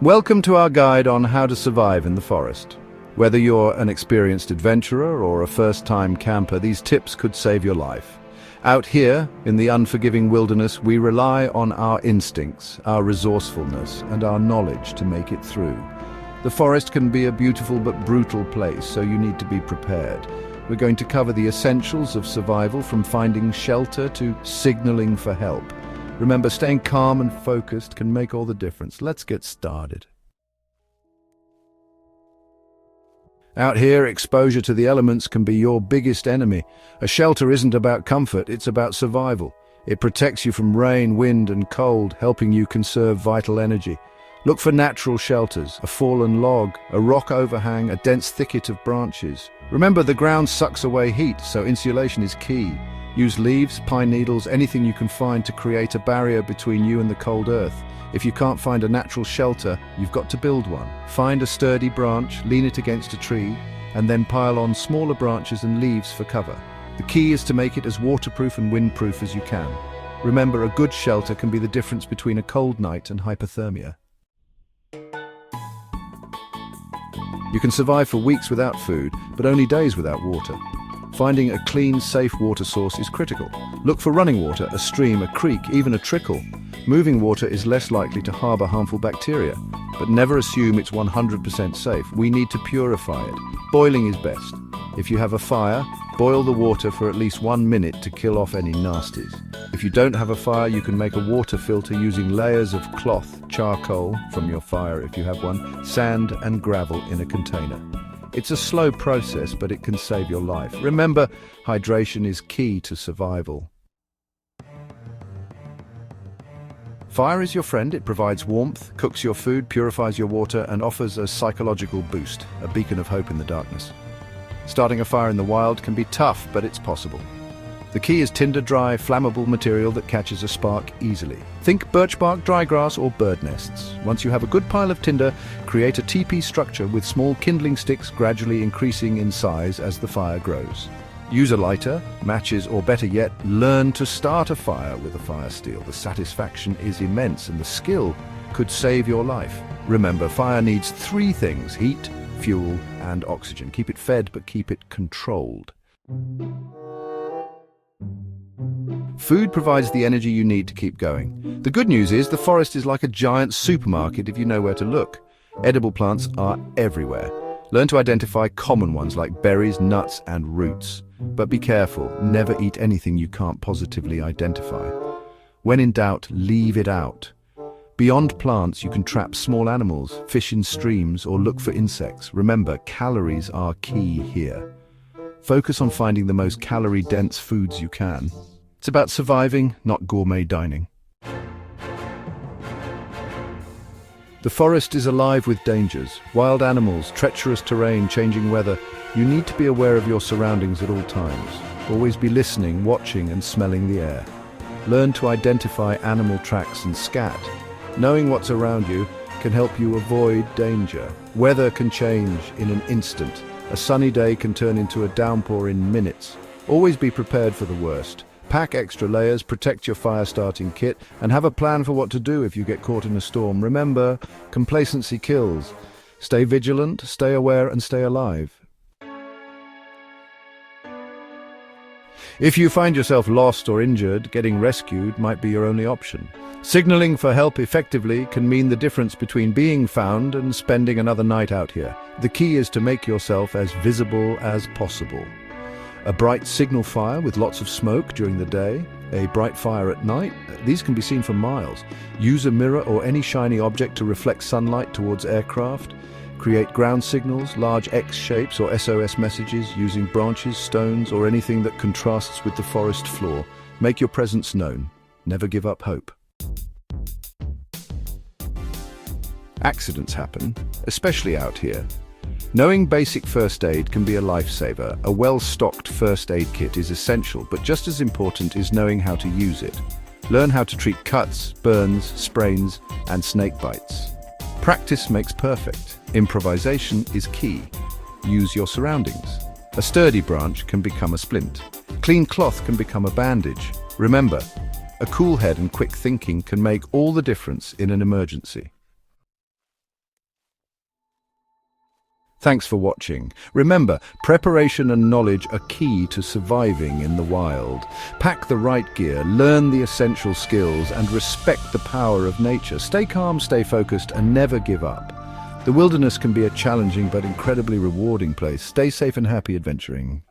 Welcome to our guide on how to survive in the forest. Whether you're an experienced adventurer or a first-time camper, these tips could save your life. Out here, in the unforgiving wilderness, we rely on our instincts, our resourcefulness, and our knowledge to make it through. The forest can be a beautiful but brutal place, so you need to be prepared. We're going to cover the essentials of survival, from finding shelter to signaling for help. Remember, staying calm and focused can make all the difference. Let's get started. Out here, exposure to the elements can be your biggest enemy. A shelter isn't about comfort, it's about survival. It protects you from rain, wind, and cold, helping you conserve vital energy. Look for natural shelters, a fallen log, a rock overhang, a dense thicket of branches. Remember, the ground sucks away heat, so insulation is key. Use leaves, pine needles, anything you can find to create a barrier between you and the cold earth. If you can't find a natural shelter, you've got to build one. Find a sturdy branch, lean it against a tree, and then pile on smaller branches and leaves for cover. The key is to make it as waterproof and windproof as you can. Remember, a good shelter can be the difference between a cold night and hypothermia. You can survive for weeks without food, but only days without water. Finding a clean, safe water source is critical. Look for running water, a stream, a creek, even a trickle. Moving water is less likely to harbor harmful bacteria, but never assume it's 100% safe. We need to purify it. Boiling is best. If you have a fire, boil the water for at least 1 minute to kill off any nasties. If you don't have a fire, you can make a water filter using layers of cloth, charcoal from your fire if you have one, sand and gravel in a container. It's a slow process, but it can save your life. Remember, hydration is key to survival. Fire is your friend. It provides warmth, cooks your food, purifies your water, and offers a psychological boost, a beacon of hope in the darkness. Starting a fire in the wild can be tough, but it's possible. The key is tinder dry, flammable material that catches a spark easily. Think birch bark, dry grass, or bird nests. Once you have a good pile of tinder, create a teepee structure with small kindling sticks gradually increasing in size as the fire grows. Use a lighter, matches, or better yet, learn to start a fire with a fire steel. The satisfaction is immense, and the skill could save your life. Remember, fire needs 3 things: heat, fuel, and oxygen. Keep it fed, but keep it controlled. Food provides the energy you need to keep going. The good news is the forest is like a giant supermarket if you know where to look. Edible plants are everywhere. Learn to identify common ones like berries, nuts, and roots. But be careful, never eat anything you can't positively identify. When in doubt, leave it out. Beyond plants, you can trap small animals, fish in streams, or look for insects. Remember, calories are key here. Focus on finding the most calorie-dense foods you can. It's about surviving, not gourmet dining. The forest is alive with dangers. Wild animals, treacherous terrain, changing weather. You need to be aware of your surroundings at all times. Always be listening, watching, and smelling the air. Learn to identify animal tracks and scat. Knowing what's around you can help you avoid danger. Weather can change in an instant. A sunny day can turn into a downpour in minutes. Always be prepared for the worst. Pack extra layers, protect your fire starting kit, and have a plan for what to do if you get caught in a storm. Remember, complacency kills. Stay vigilant, stay aware, and stay alive. If you find yourself lost or injured, getting rescued might be your only option. Signaling for help effectively can mean the difference between being found and spending another night out here. The key is to make yourself as visible as possible. A bright signal fire with lots of smoke during the day, a bright fire at night, these can be seen from miles. Use a mirror or any shiny object to reflect sunlight towards aircraft. Create ground signals, large X shapes or SOS messages using branches, stones, or anything that contrasts with the forest floor. Make your presence known. Never give up hope. Accidents happen, especially out here. Knowing basic first aid can be a lifesaver. A well-stocked first aid kit is essential, but just as important is knowing how to use it. Learn how to treat cuts, burns, sprains, and snake bites. Practice makes perfect. Improvisation is key. Use your surroundings. A sturdy branch can become a splint. Clean cloth can become a bandage. Remember, a cool head and quick thinking can make all the difference in an emergency. Thanks for watching. Remember, preparation and knowledge are key to surviving in the wild. Pack the right gear, learn the essential skills, and respect the power of nature. Stay calm, stay focused, and never give up. The wilderness can be a challenging but incredibly rewarding place. Stay safe and happy adventuring.